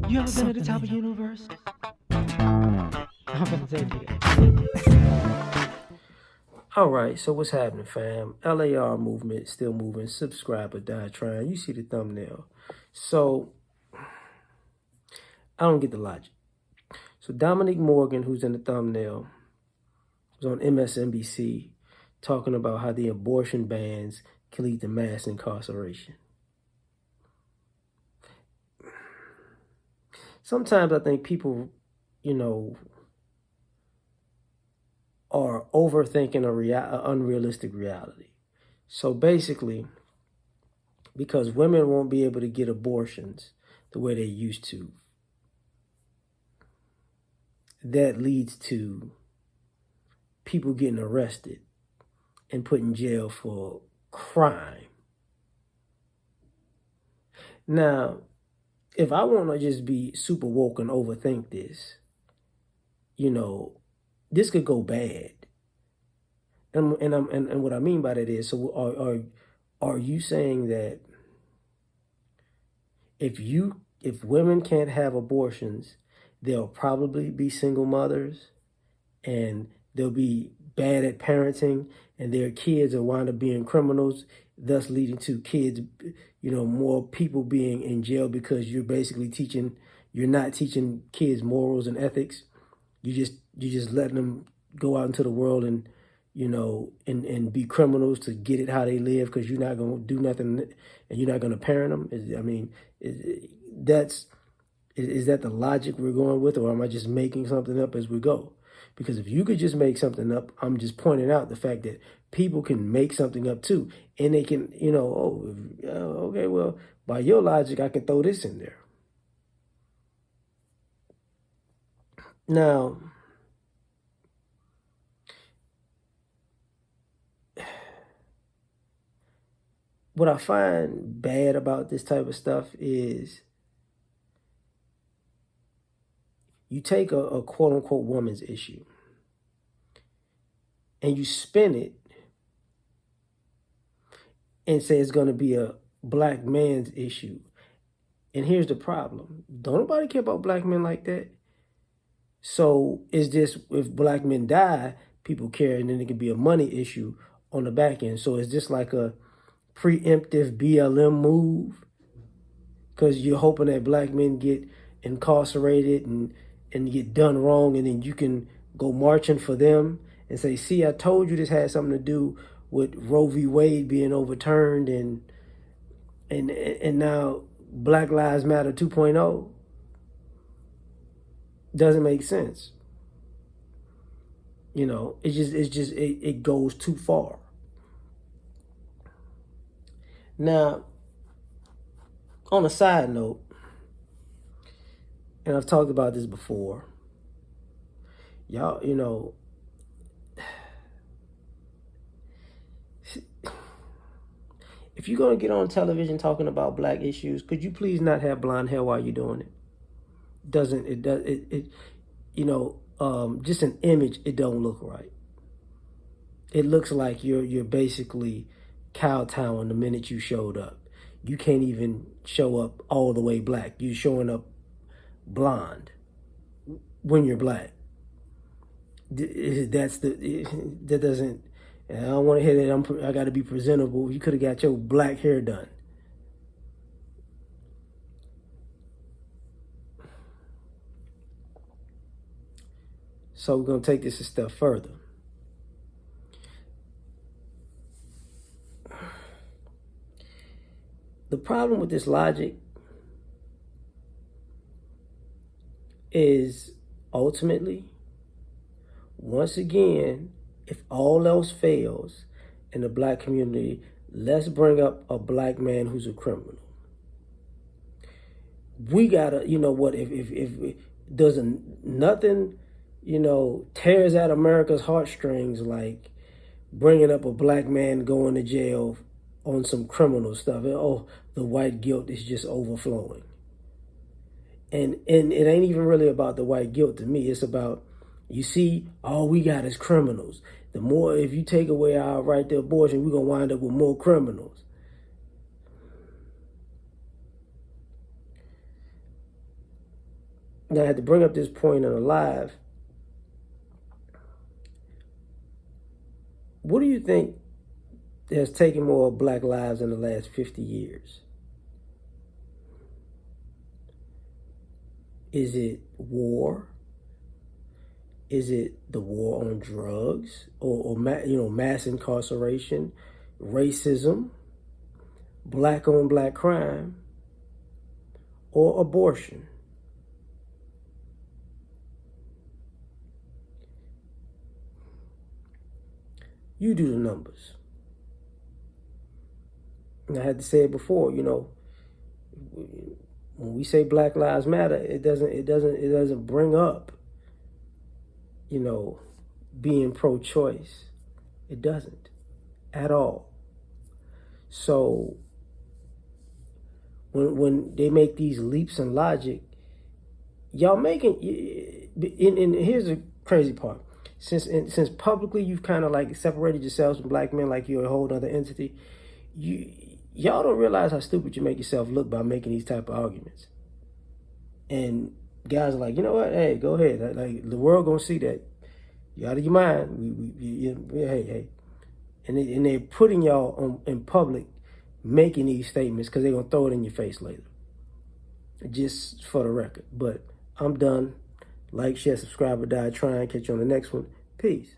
You ever been at the top of the universe? I'm gonna take you. All right, so what's happening, fam? L.A.R. movement still moving. Subscribe or die trying. You see the thumbnail. So I don't get the logic. So Dominic Morgan, who's in the thumbnail, was on MSNBC talking about how the abortion bans can lead to mass incarceration. Sometimes I think people, are overthinking a unrealistic reality. So basically, because women won't be able to get abortions the way they used to, that leads to people getting arrested and put in jail for crime. Now, if I want to just be super woke and overthink this, this could go bad. And what I mean by that is, so are you saying that if women can't have abortions, they'll probably be single mothers and they'll be bad at parenting and their kids will wind up being criminals, thus leading to kids, more people being in jail because you're not teaching kids morals and ethics. You just letting them go out into the world and and be criminals to get it how they live because you're not going to do nothing and you're not going to parent them. Is that the logic we're going with, or am I just making something up as we go? Because if you could just make something up, I'm just pointing out the fact that people can make something up too. And they can, okay, well, by your logic, I can throw this in there. Now, what I find bad about this type of stuff is you take a quote unquote woman's issue and you spin it and say it's going to be a black man's issue. And here's the problem. Don't nobody care about black men like that. So is this, if black men die, people care, and then it can be a money issue on the back end. So is this like a preemptive BLM move? Because you're hoping that black men get incarcerated and get done wrong, and then you can go marching for them and say, see, I told you this had something to do with Roe v. Wade being overturned and now Black Lives Matter 2.0. Doesn't make sense. It goes too far. Now, on a side note, and I've talked about this before, y'all, if you're going to get on television talking about black issues, could you please not have blonde hair while you're doing it? Just an image, it don't look right. It looks like you're basically kowtowing the minute you showed up. You can't even show up all the way black. You're showing up blonde when you're black. That doesn't. I don't want to hear that. I got to be presentable. You could have got your black hair done. So we're going to take this a step further. The problem with this logic is ultimately, once again, if all else fails in the black community, let's bring up a black man who's a criminal. We gotta, if does nothing, tears at America's heartstrings like bringing up a black man going to jail on some criminal stuff. Oh, the white guilt is just overflowing. And it ain't even really about the white guilt to me. It's about, you see, all we got is criminals. The more, if you take away our right to abortion, we're going to wind up with more criminals. Now, I had to bring up this point in a live. What do you think has taken more black lives in the last 50 years? Is it war? Is it the war on drugs or mass incarceration, racism, black on black crime, or abortion? You do the numbers. And I had to say it before, when we say Black Lives Matter, it doesn't bring up, being pro-choice. It doesn't at all. So when they make these leaps in logic, y'all making, and here's the crazy part. Since publicly you've kind of like separated yourselves from black men like you're a whole other entity, y'all don't realize how stupid you make yourself look by making these type of arguments. And guys are like, you know what? Hey, go ahead. Like the world gonna see that you out of your mind. Hey, and they're putting y'all in public, making these statements because they're gonna throw it in your face later. Just for the record. But I'm done. Like, share, subscribe, or die trying. Catch you on the next one. Peace.